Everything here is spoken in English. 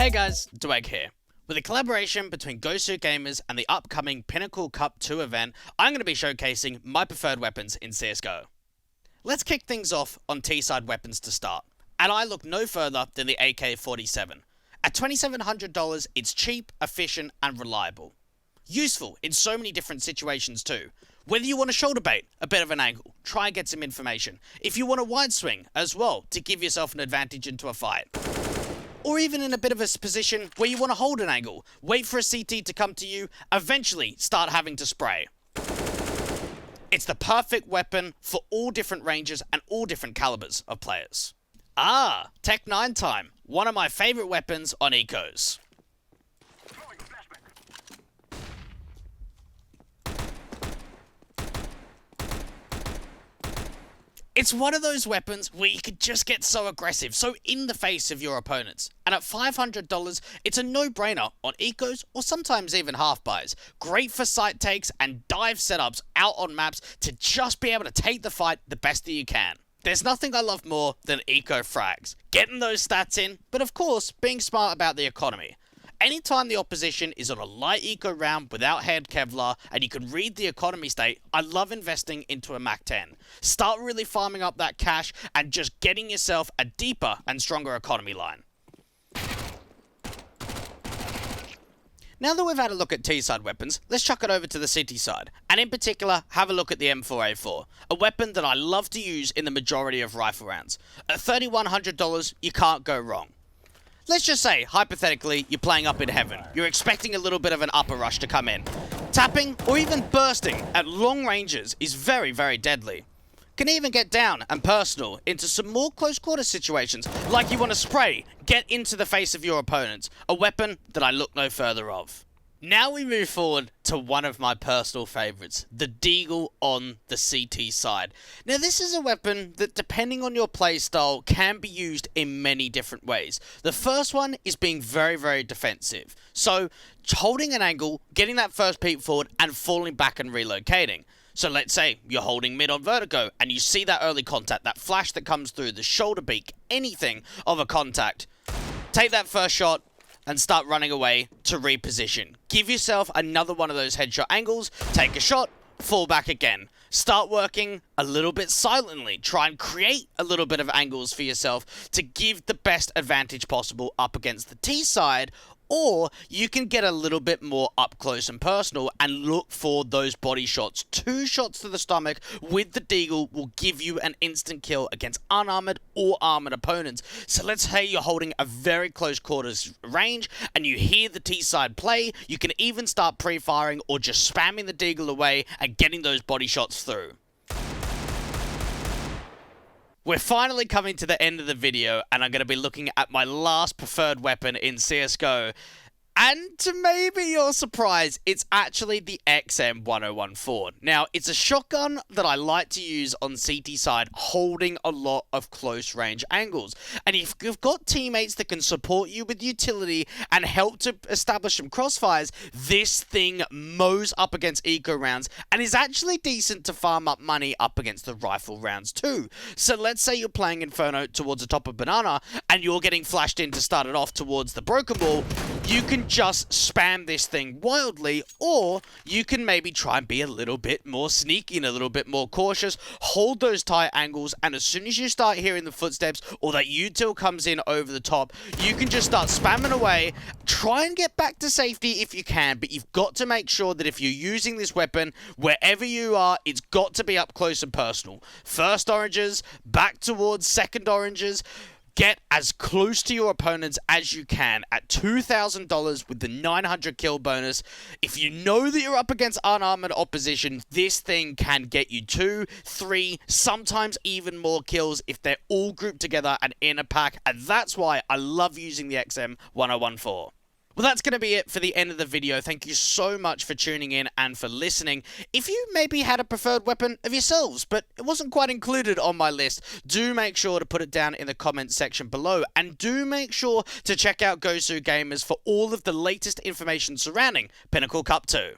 Hey guys, Dweg here. With a collaboration between GosuGamers and the upcoming Pinnacle Cup 2 event, I'm going to be showcasing my preferred weapons in CSGO. Let's kick things off on T-side weapons to start, and I look no further than the AK-47. At $2,700, it's cheap, efficient, and reliable. Useful in so many different situations too. Whether you want to shoulder bait, a bit of an angle, try and get some information. If you want a wide swing as well, to give yourself an advantage into a fight. Or even in a bit of a position where you want to hold an angle, wait for a CT to come to you, eventually start having to spray. It's the perfect weapon for all different ranges and all different calibers of players. Tech 9 time, one of my favorite weapons on ecos. It's one of those weapons where you could just get so aggressive, so in the face of your opponents. And at $500, it's a no-brainer on ecos or sometimes even half buys. Great for site takes and dive setups out on maps to just be able to take the fight the best that you can. There's nothing I love more than eco frags. Getting those stats in, but of course, being smart about the economy. Anytime the opposition is on a light eco round without head Kevlar and you can read the economy state, I love investing into a Mac 10. Start really farming up that cash and just getting yourself a deeper and stronger economy line. Now that we've had a look at T-side weapons, let's chuck it over to the CT side, and in particular, have a look at the M4A4, a weapon that I love to use in the majority of rifle rounds. At $3,100, you can't go wrong. Let's just say, hypothetically, you're playing up in heaven. You're expecting a little bit of an upper rush to come in. Tapping, or even bursting, at long ranges is very, very deadly. Can even get down and personal into some more close quarter situations, like you want to spray, get into the face of your opponents, a weapon that I look no further of. Now we move forward to one of my personal favourites, the Deagle on the CT side. Now this is a weapon that, depending on your playstyle, can be used in many different ways. The first one is being very, very defensive. So, holding an angle, getting that first peek forward, and falling back and relocating. So let's say you're holding mid on vertigo, and you see that early contact, that flash that comes through, the shoulder beak, anything of a contact. Take that first shot, and start running away to reposition. Give yourself another one of those headshot angles, take a shot, fall back again. Start working a little bit silently. Try and create a little bit of angles for yourself to give the best advantage possible up against the T side, or you can get a little bit more up close and personal and look for those body shots. 2 shots to the stomach with the Deagle will give you an instant kill against unarmored or armored opponents. So let's say you're holding a very close quarters range and you hear the T side play, you can even start pre-firing or just spamming the Deagle away and getting those body shots through. We're finally coming to the end of the video, and I'm going to be looking at my last preferred weapon in CSGO. And to maybe your surprise, it's actually the XM1014. Now, it's a shotgun that I like to use on CT side, holding a lot of close range angles. And if you've got teammates that can support you with utility and help to establish some crossfires, this thing mows up against eco rounds and is actually decent to farm up money up against the rifle rounds too. So let's say you're playing Inferno towards the top of Banana and you're getting flashed in to start it off towards the broken wall. You can just spam this thing wildly, or you can maybe try and be a little bit more sneaky and a little bit more cautious, hold those tight angles, and as soon as you start hearing the footsteps or that util comes in over the top, you can just start spamming away, try and get back to safety if you can, but you've got to make sure that if you're using this weapon, wherever you are, it's got to be up close and personal. First oranges, back towards second oranges. Get as close to your opponents as you can at $2,000 with the 900 kill bonus. If you know that you're up against unarmored opposition, this thing can get you 2, 3, sometimes even more kills if they're all grouped together and in a pack, and that's why I love using the XM1014. Well, that's going to be it for the end of the video. Thank you so much for tuning in and for listening. If you maybe had a preferred weapon of yourselves, but it wasn't quite included on my list, do make sure to put it down in the comments section below. And do make sure to check out GosuGamers for all of the latest information surrounding Pinnacle Cup 2.